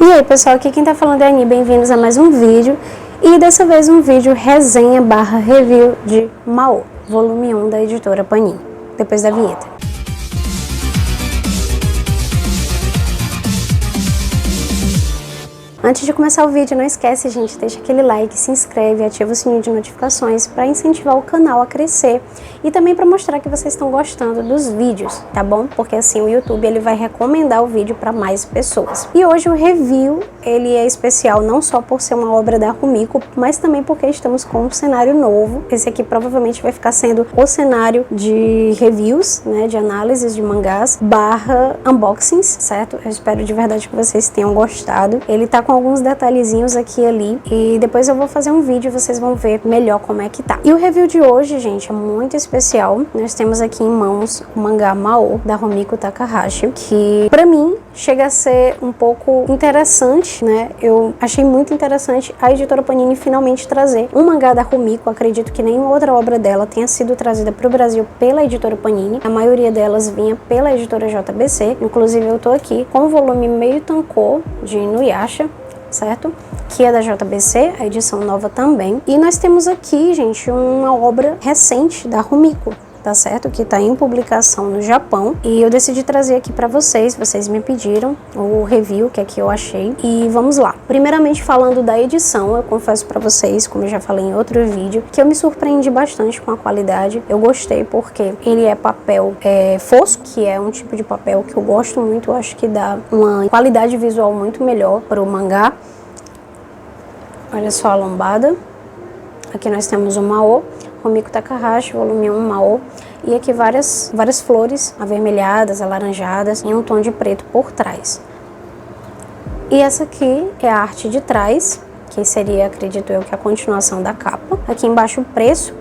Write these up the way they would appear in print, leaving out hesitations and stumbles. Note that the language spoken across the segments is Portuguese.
E aí pessoal, aqui quem tá falando é a Ani, bem-vindos a mais um vídeo. E dessa vez um vídeo resenha / review de Mao, volume 1 da editora Panini, depois da vinheta. Antes de começar o vídeo, não esquece, gente, deixa aquele like, se inscreve, ativa o sininho de notificações para incentivar o canal a crescer e também para mostrar que vocês estão gostando dos vídeos, tá bom? Porque assim o YouTube ele vai recomendar o vídeo para mais pessoas. E hoje o review, ele é especial não só por ser uma obra da Rumiko, mas também porque estamos com um cenário novo. Esse aqui provavelmente vai ficar sendo o cenário de reviews, né, de análises de mangás / unboxings, certo? Eu espero de verdade que vocês tenham gostado. Ele tá com alguns detalhezinhos aqui e ali e depois eu vou fazer um vídeo e vocês vão ver melhor como é que tá. E o review de hoje, gente, é muito especial. Nós temos aqui em mãos o mangá Mao, da Rumiko Takahashi, que pra mim chega a ser um pouco interessante, né? Eu achei muito interessante a editora Panini finalmente trazer um mangá da Rumiko. Acredito que nenhuma outra obra dela tenha sido trazida para o Brasil pela editora Panini. A maioria delas vinha pela editora JBC. Inclusive eu tô aqui com o volume meio tankō de Inuyasha, certo? Que é da JBC, a edição nova também. E nós temos aqui, gente, uma obra recente da Rumiko, tá certo? Que tá em publicação no Japão. E eu decidi trazer aqui pra vocês me pediram o review, que é que eu achei. E vamos lá. Primeiramente falando da edição, eu confesso pra vocês, como eu já falei em outro vídeo, que eu me surpreendi bastante com a qualidade. Eu gostei porque ele é papel fosco, que é um tipo de papel que eu gosto muito. Eu acho que dá uma qualidade visual muito melhor pro mangá. Olha só a lombada. Aqui nós temos o Mao, Rumiko Takahashi, volume 1 Mao. E aqui várias flores avermelhadas, alaranjadas, em um tom de preto por trás. E essa aqui é a arte de trás, que seria, acredito eu, que a continuação da capa. Aqui embaixo o preço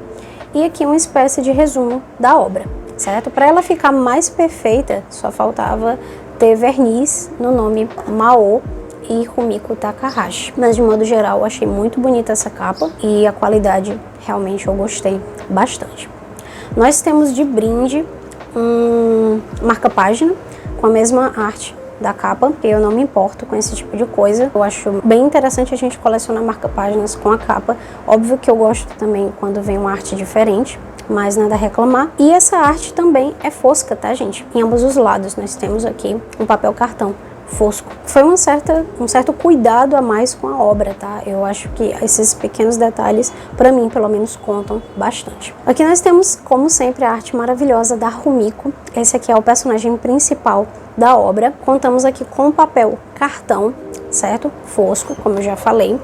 e aqui uma espécie de resumo da obra, certo? Para ela ficar mais perfeita, só faltava ter verniz no nome Mao e Rumiko Takahashi. Mas de modo geral eu achei muito bonita essa capa e a qualidade realmente eu gostei bastante. Nós temos de brinde um marca-página com a mesma arte da capa, e eu não me importo com esse tipo de coisa. Eu acho bem interessante a gente colecionar marca-páginas com a capa. Óbvio que eu gosto também quando vem uma arte diferente, mas nada a reclamar. E essa arte também é fosca, tá, gente? Em ambos os lados nós temos aqui um papel cartão fosco. Foi um certo cuidado a mais com a obra, tá? Eu acho que esses pequenos detalhes, pra mim, pelo menos, contam bastante. Aqui nós temos, como sempre, a arte maravilhosa da Rumiko. Esse aqui é o personagem principal da obra. Contamos aqui com papel cartão, certo? Fosco, como eu já falei.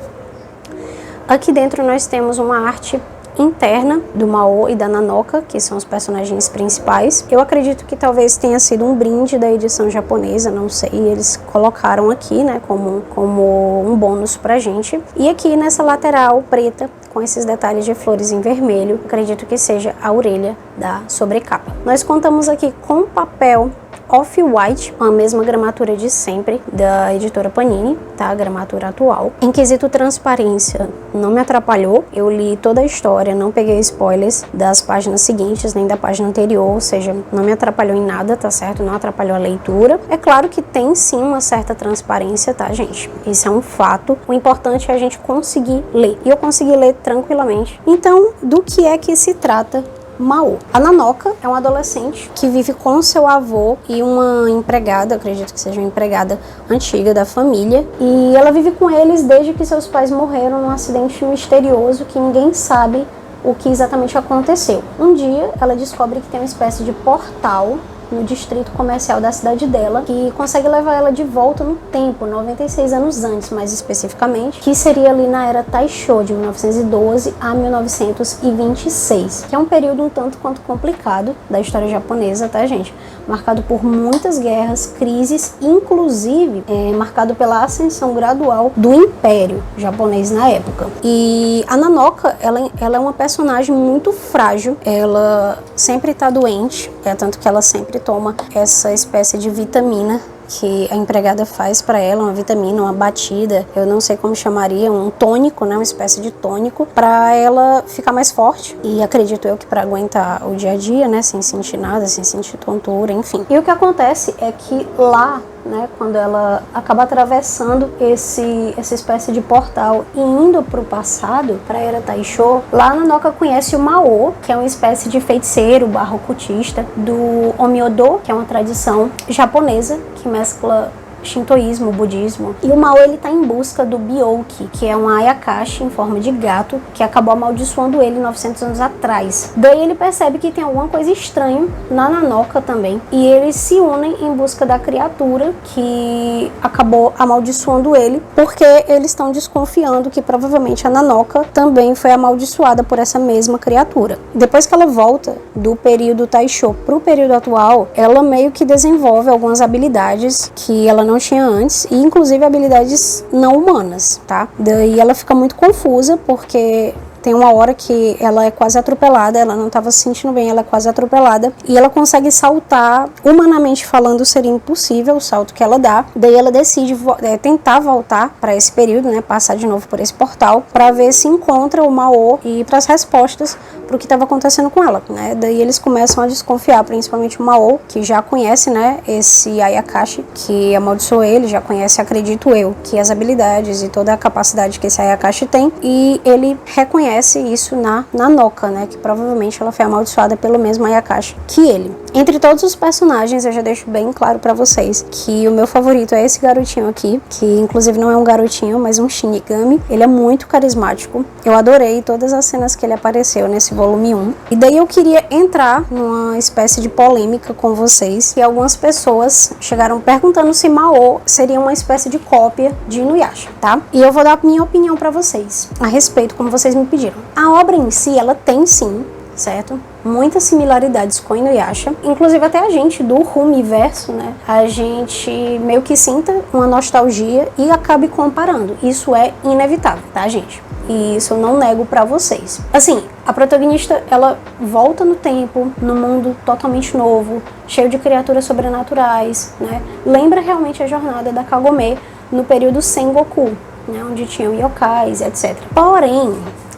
Aqui dentro nós temos uma arte interna do Mao e da Nanoka, que são os personagens principais. Eu acredito que talvez tenha sido um brinde da edição japonesa, não sei, eles colocaram aqui, né, como um bônus pra gente. E aqui nessa lateral preta, com esses detalhes de flores em vermelho, acredito que seja a orelha da sobrecapa. Nós contamos aqui com papel off-white, com a mesma gramatura de sempre da editora Panini, tá? A gramatura atual. Em quesito transparência, não me atrapalhou. Eu li toda a história, não peguei spoilers das páginas seguintes, nem da página anterior, ou seja, não me atrapalhou em nada, tá certo? Não atrapalhou a leitura. É claro que tem sim uma certa transparência, tá, gente? Isso é um fato. O importante é a gente conseguir ler. E eu consegui ler tranquilamente. Então, do que é que se trata Mao? A Nanoka é uma adolescente que vive com seu avô e uma empregada, acredito que seja uma empregada antiga da família, e ela vive com eles desde que seus pais morreram num acidente misterioso que ninguém sabe o que exatamente aconteceu. Um dia ela descobre que tem uma espécie de portal no distrito comercial da cidade dela, que consegue levar ela de volta no tempo, 96 anos antes, mais especificamente, que seria ali na era Taisho, de 1912 a 1926, que é um período um tanto quanto complicado da história japonesa, tá, gente? Marcado por muitas guerras, crises, inclusive marcado pela ascensão gradual do Império japonês na época. E a Nanoka, ela é uma personagem muito frágil, ela sempre tá doente, tanto que ela sempre toma essa espécie de vitamina que a empregada faz para ela, uma vitamina, uma batida, eu não sei como chamaria, um tônico, né, uma espécie de tônico, para ela ficar mais forte. E acredito eu que para aguentar o dia a dia, né, sem sentir nada, sem sentir tontura, enfim. E o que acontece é que lá né, quando ela acaba atravessando essa espécie de portal e indo pro passado, pra Era Taisho, lá a Nanoka conhece o Mao, que é uma espécie de feiticeiro barra ocultista do Omyodo, que é uma tradição japonesa que mescla shintoísmo, budismo. E o Mao, ele tá em busca do Byoki, que é um Ayakashi em forma de gato, que acabou amaldiçoando ele 900 anos atrás. Daí ele percebe que tem alguma coisa estranha na Nanoka também, e eles se unem em busca da criatura que acabou amaldiçoando ele, porque eles estão desconfiando que provavelmente a Nanoka também foi amaldiçoada por essa mesma criatura. Depois que ela volta do período Taisho pro período atual, ela meio que desenvolve algumas habilidades que ela não tinha antes, e inclusive habilidades não humanas, tá? Daí ela fica muito confusa, porque tem uma hora que ela é quase atropelada, ela não estava se sentindo bem, ela é quase atropelada, e ela consegue saltar, humanamente falando seria impossível o salto que ela dá. Daí ela decide tentar voltar para esse período, né, passar de novo por esse portal, para ver se encontra o Mao e para as respostas para o que estava acontecendo com ela, né? Daí eles começam a desconfiar, principalmente o Mao, que já conhece, né, esse Ayakashi que amaldiçoou ele, já conhece, acredito eu, que as habilidades e toda a capacidade que esse Ayakashi tem, e ele reconhece isso na Nanoka, né, que provavelmente ela foi amaldiçoada pelo mesmo Ayakashi que ele. Entre todos os personagens, eu já deixo bem claro pra vocês que o meu favorito é esse garotinho aqui, que inclusive não é um garotinho, mas um Shinigami. Ele é muito carismático. Eu adorei todas as cenas que ele apareceu nesse volume 1. E daí eu queria entrar numa espécie de polêmica com vocês, e algumas pessoas chegaram perguntando se Mao seria uma espécie de cópia de Inuyasha, tá? E eu vou dar minha opinião pra vocês a respeito, como vocês me pediram. A obra em si, ela tem sim, certo? Muitas similaridades com Inuyasha, inclusive até a gente do Rumiverso, né? A gente meio que sinta uma nostalgia e acabe comparando. Isso é inevitável, tá, gente? E isso eu não nego pra vocês. Assim, a protagonista, ela volta no tempo, num mundo totalmente novo, cheio de criaturas sobrenaturais, né? Lembra realmente a jornada da Kagome no período Sengoku, né? Onde tinham yokais, etc. Porém,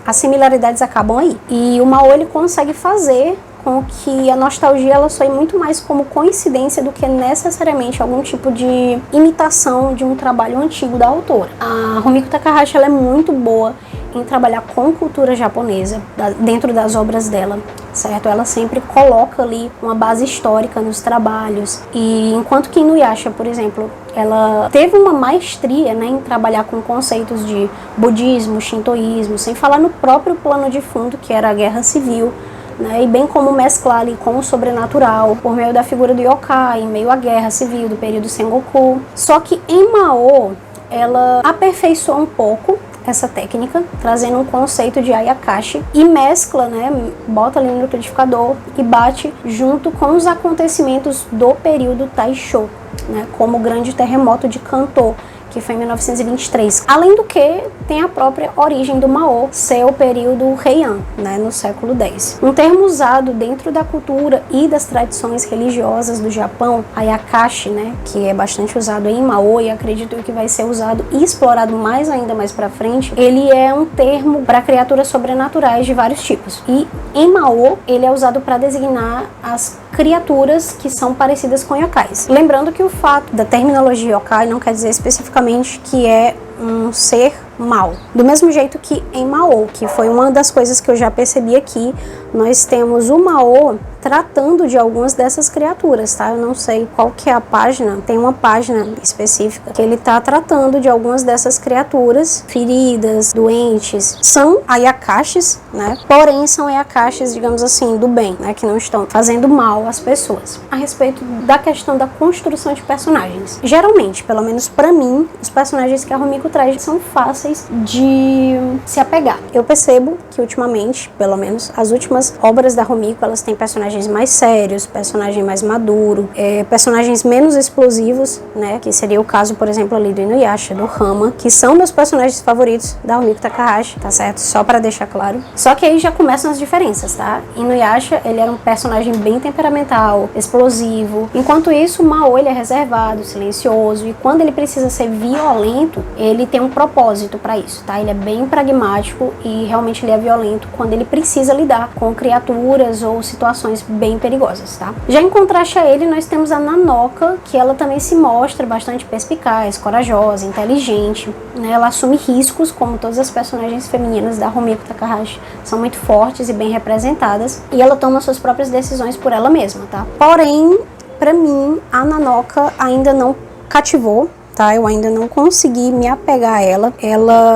as similaridades acabam aí. E o Mao, ele consegue fazer com que a nostalgia ela soe muito mais como coincidência do que necessariamente algum tipo de imitação de um trabalho antigo da autora. A Rumiko Takahashi, ela é muito boa em trabalhar com cultura japonesa dentro das obras dela, certo? Ela sempre coloca ali uma base histórica nos trabalhos, e enquanto que Inuyasha, por exemplo, ela teve uma maestria, né, em trabalhar com conceitos de budismo, shintoísmo, sem falar no próprio plano de fundo, que era a guerra civil, né, e bem como mesclar ali com o sobrenatural por meio da figura do yokai, em meio à guerra civil do período Sengoku. Só que em Mao, ela aperfeiçoa um pouco essa técnica, trazendo um conceito de Ayakashi e mescla, né, bota ali no liquidificador e bate junto com os acontecimentos do período Taisho, né, como o grande terremoto de Kanto, que foi em 1923. Além do que, tem a própria origem do Mao ser o período Heian, né, no século X. Um termo usado dentro da cultura e das tradições religiosas do Japão, Ayakashi, né, que é bastante usado em Mao e acredito que vai ser usado e explorado mais ainda mais pra frente, ele é um termo para criaturas sobrenaturais de vários tipos. E em Mao, ele é usado para designar as criaturas que são parecidas com yokais. Lembrando que o fato da terminologia yokai não quer dizer especificamente que é um ser mal. Do mesmo jeito que em Mao, que foi uma das coisas que eu já percebi aqui, nós temos o Mao tratando de algumas dessas criaturas, tá? Eu não sei qual que é a página, tem uma página específica que ele tá tratando de algumas dessas criaturas feridas, doentes. São Ayakashis, né? Porém, são Ayakashis, digamos assim, do bem, né? Que não estão fazendo mal às pessoas. A respeito da questão da construção de personagens. Geralmente, pelo menos pra mim, os personagens que a Rumiko traz são fáceis de se apegar. Eu percebo que ultimamente, pelo menos, as últimas obras da Rumiko, elas têm personagens mais sérios, personagem mais maduro, personagens menos explosivos, né, que seria o caso, por exemplo, ali do Inuyasha, do Rama, que são meus personagens favoritos da Rumiko Takahashi, tá certo? Só pra deixar claro. Só que aí já começam as diferenças, tá? Inuyasha, ele era um personagem bem temperamental, explosivo, enquanto isso, o Mao, ele é reservado, silencioso, e quando ele precisa ser violento, ele tem um propósito pra isso, tá? Ele é bem pragmático e realmente ele é violento quando ele precisa lidar com criaturas ou situações decisões bem perigosas, tá? Já em contraste a ele, nós temos a Nanoka, que ela também se mostra bastante perspicaz, corajosa, inteligente, né? Ela assume riscos, como todas as personagens femininas da Rumiko Takahashi são muito fortes e bem representadas, e ela toma suas próprias decisões por ela mesma, tá? Porém, pra mim, a Nanoka ainda não cativou, tá? Eu ainda não consegui me apegar a ela.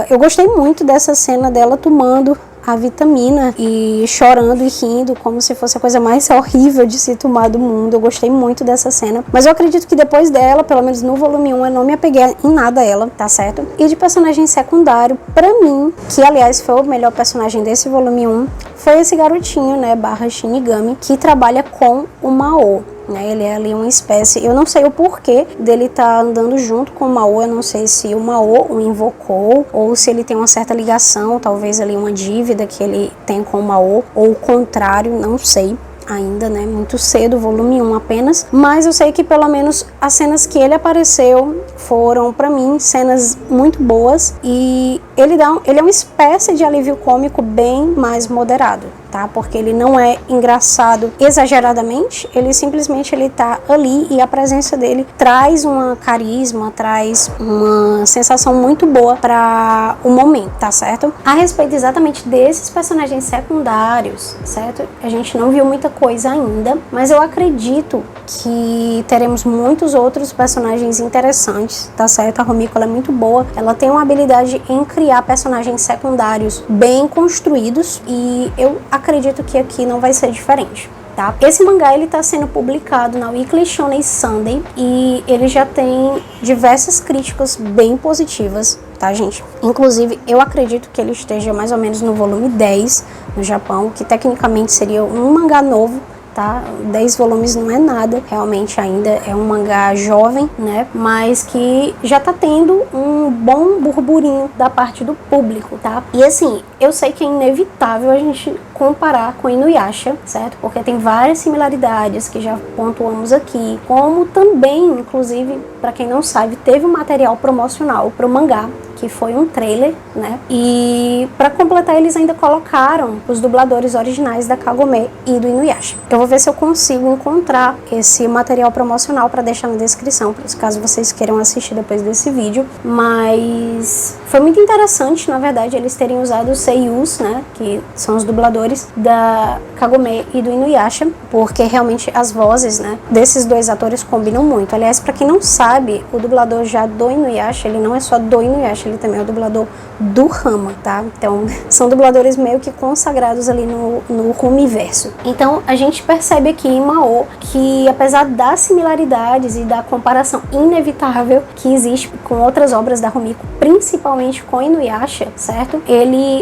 Eu gostei muito dessa cena dela tomando a vitamina e chorando e rindo como se fosse a coisa mais horrível de se tomar do mundo. Eu gostei muito dessa cena, mas eu acredito que depois dela, pelo menos no volume 1, eu não me apeguei em nada a ela, tá certo? E de personagem secundário, pra mim, que aliás foi o melhor personagem desse volume 1, foi esse garotinho, né, barra Shinigami, que trabalha com o Mao. Ele é ali uma espécie, eu não sei o porquê dele estar andando junto com o Mao, eu não sei se o Mao o invocou, ou se ele tem uma certa ligação, talvez ali uma dívida que ele tem com o Mao, ou o contrário, não sei ainda, né, muito cedo, volume 1 apenas, mas eu sei que pelo menos as cenas que ele apareceu foram, pra mim, cenas muito boas, e ele é uma espécie de alívio cômico bem mais moderado, tá? Porque ele não é engraçado exageradamente, ele simplesmente tá ali e a presença dele traz uma carisma, traz uma sensação muito boa para o momento, tá certo? A respeito exatamente desses personagens secundários, certo? A gente não viu muita coisa ainda, mas eu acredito que teremos muitos outros personagens interessantes, tá certo? A Rumiko, ela é muito boa, ela tem uma habilidade em criar personagens secundários bem construídos, e eu acredito que aqui não vai ser diferente. Tá? Esse mangá ele está sendo publicado na Weekly Shonen Sunday e ele já tem diversas críticas bem positivas, tá, gente? Inclusive, eu acredito que ele esteja mais ou menos no volume 10 no Japão, que tecnicamente seria um mangá novo, tá? 10 volumes não é nada, realmente ainda é um mangá jovem, né? Mas que já tá tendo um bom burburinho da parte do público, tá? E assim, eu sei que é inevitável a gente comparar com Inuyasha, certo? Porque tem várias similaridades que já pontuamos aqui, como também, inclusive, para quem não sabe, teve um material promocional pro mangá, que foi um trailer, né? E para completar, eles ainda colocaram os dubladores originais da Kagome e do Inuyasha. Eu vou ver se eu consigo encontrar esse material promocional para deixar na descrição, caso vocês queiram assistir depois desse vídeo. Mas foi muito interessante, na verdade, eles terem usado os seiyus, né? Que são os dubladores da Kagome e do Inuyasha, porque realmente as vozes, né, desses dois atores combinam muito. Aliás, para quem não sabe, o dublador já do Inuyasha, ele não é só do Inuyasha, ele também é o dublador do Rama, tá? Então, são dubladores meio que consagrados ali no Rumiverso. Então, a gente percebe aqui em Mao que, apesar das similaridades e da comparação inevitável que existe com outras obras da Rumiko, principalmente com Inuyasha, certo?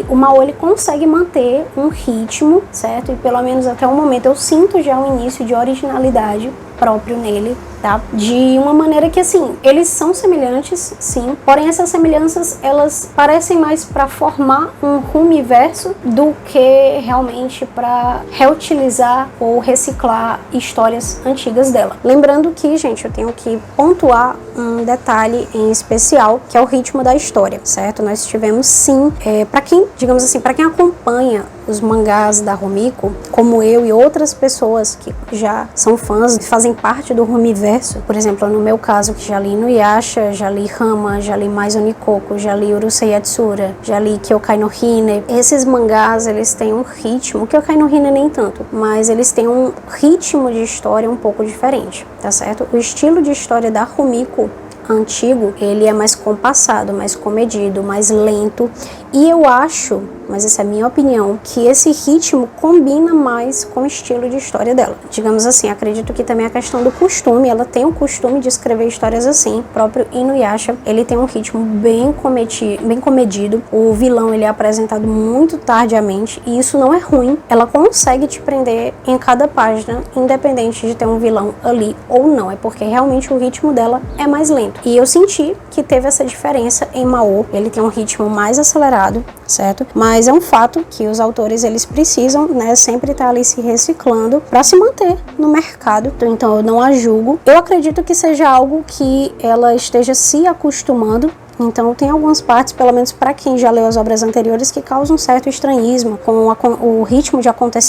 O Mao, ele consegue manter um ritmo, certo? E pelo menos até o momento eu sinto já um início de originalidade próprio nele, tá? De uma maneira que, assim, eles são semelhantes, sim, porém essas semelhanças, elas parecem mais para formar um Rumiverso do que realmente para reutilizar ou reciclar histórias antigas dela. Lembrando que, gente, eu tenho que pontuar um detalhe em especial, que é o ritmo da história, certo? Nós tivemos, sim, para quem, digamos assim, para quem acompanha os mangás da Rumiko, como eu e outras pessoas que já são fãs, fazem parte do Rumiverso, por exemplo, no meu caso, que já li Inuyasha, já li Rama, já li Mais Onikoku, já li Urusei Yatsura, já li Kyokai no Hine. Esses mangás, eles têm um ritmo, Kyokai no Hine nem tanto, mas eles têm um ritmo de história um pouco diferente, tá certo? O estilo de história da Rumiko antigo, ele é mais compassado, mais comedido, mais lento, e eu acho, mas essa é a minha opinião, que esse ritmo combina mais com o estilo de história dela. Digamos assim, acredito que também a questão do costume, ela tem o costume de escrever histórias assim. O próprio Inuyasha, ele tem um ritmo bem comedido, o vilão, ele é apresentado muito tardiamente, e isso não é ruim, ela consegue te prender em cada página, independente de ter um vilão ali ou não, é porque realmente o ritmo dela é mais lento. E eu senti que teve essa diferença em Mao, ele tem um ritmo mais acelerado, certo? Mas é um fato que os autores, eles precisam, né, sempre estar ali se reciclando para se manter no mercado, então eu não a julgo. Eu acredito que seja algo que ela esteja se acostumando, Então tem algumas partes, pelo menos para quem já leu as obras anteriores, que causam um certo estranhismo com o ritmo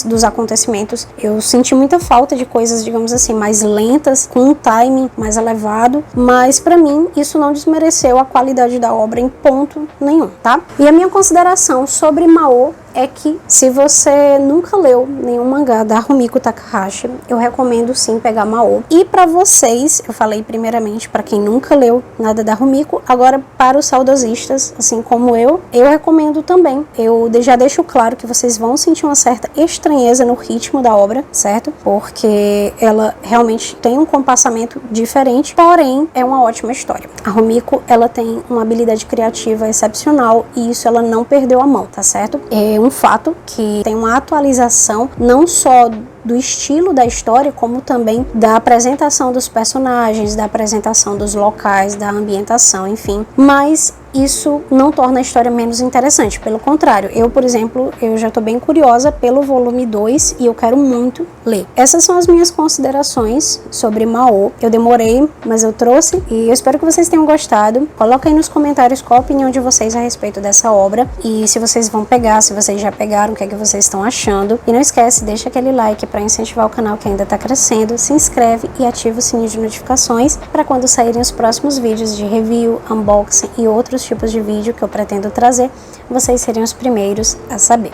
dos acontecimentos. Eu senti muita falta de coisas, digamos assim, mais lentas, com um timing mais elevado, mas para mim isso não desmereceu a qualidade da obra em ponto nenhum, tá? E a minha consideração sobre Mao é que se você nunca leu nenhum mangá da Rumiko Takahashi, eu recomendo sim pegar Mao. E para vocês, eu falei primeiramente para quem nunca leu nada da Rumiko, agora para os saudosistas, assim como eu recomendo também. Eu já deixo claro que vocês vão sentir uma certa estranheza no ritmo da obra, certo? Porque ela realmente tem um compassamento diferente, porém é uma ótima história. A Rumiko, ela tem uma habilidade criativa excepcional e isso ela não perdeu a mão, tá certo? É um fato que tem uma atualização não só do estilo da história, como também da apresentação dos personagens, da apresentação dos locais, da ambientação, enfim. Mas isso não torna a história menos interessante, pelo contrário. Eu, por exemplo, eu já estou bem curiosa pelo volume 2 e eu quero muito ler. Essas são as minhas considerações sobre Mao. Eu demorei, mas eu trouxe e eu espero que vocês tenham gostado. Coloca aí nos comentários qual a opinião de vocês a respeito dessa obra e se vocês vão pegar, se vocês já pegaram, o que é que vocês estão achando. E não esquece, deixa aquele like para incentivar o canal que ainda está crescendo, se inscreve e ativa o sininho de notificações para quando saírem os próximos vídeos de review, unboxing e outros tipos de vídeo que eu pretendo trazer, vocês seriam os primeiros a saber.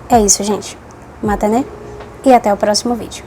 É isso, gente. Mata, né? E até o próximo vídeo.